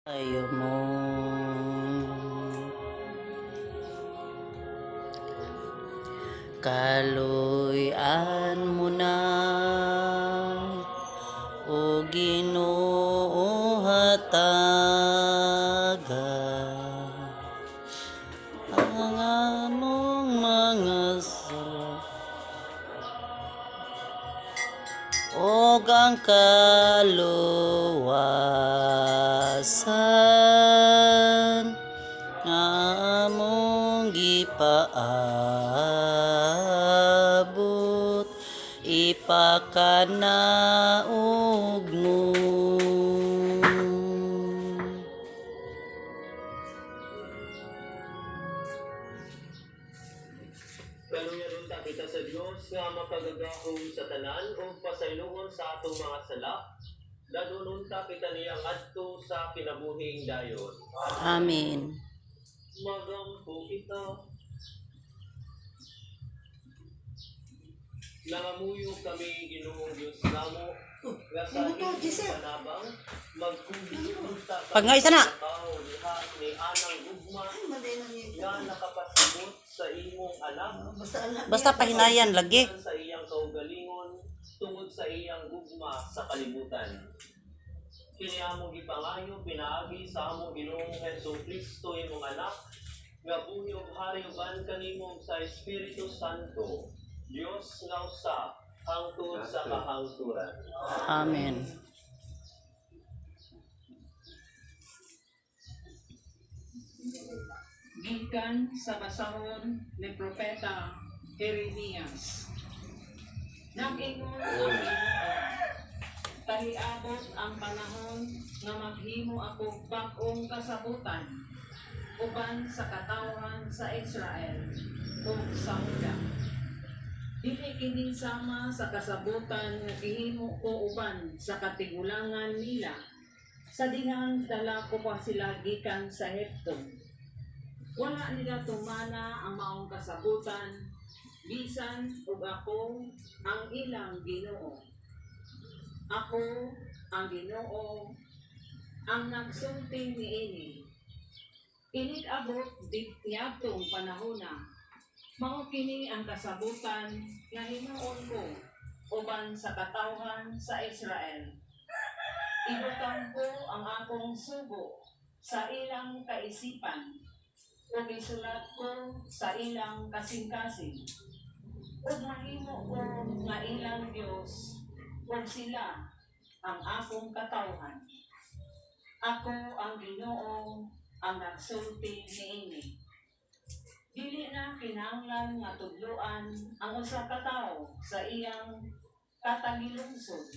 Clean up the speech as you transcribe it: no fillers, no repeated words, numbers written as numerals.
Ayaw mo kaluy-an mo na o Ginoo hatagan ang among mga o ang kaluwasan nga among gipaabot ipakanaog mo. Kaluya ron ta kita sa Dios nga makagagahom sa tanan o pasayloon sa atong mga sala. Dadonon ta kita niya ngadto sa kinabuhing dayon. Amen. Magampo kita. Nangamuyo kami Ginoong Dios namo nga sa imong panabang magkuhilot ta Pagngay sana. diha ni anang gugma nga nakapasibot sa imong anak. Basta pahinayan lagi. Sa iyang kaugalingon tungod sa iyang gugma sa kalibutan. Kini among gipangayo pinaagi sa among Ginoong Hesukristo imong anak nga buhi ug hari uban kanimo sa Espiritu Santo. Dios nga usa hangtod sa kahangturan. Amen. Gikan sa basahon ni Propeta Jeremias. Nag-ingon ang Ginoo, kaliabot ang panahon nga maghimo ako bag-ong kasabutan uban sa katawan sa Israel ug sa Huda. Dili kini sama sa kasabutan nga gihimo ko uban sa katigulangan nila sa dihang dala ko pa sila gikan sa Ehipto. Wala nila tumana ang maong kasabutan, bisan ug ako ang ilang Ginoo. Ako ang Ginoo, ang nagsulti niini. Inig abot niadtong panahona, mao kini ang kasabutan nga hinuon ko uban sa katawhan sa Israel. Ibutang ko ang akong sugo sa ilang kaisipan ug isulat ko sa ilang kasing-kasing. Ug mahimo ko nga ilang Dios ug sila ang akong katawhan. Ako ang Ginoo, ang nagsulti niini. Dili na kinahanglan nga tudloan ang usa ka tawo sa iyang katagilungsod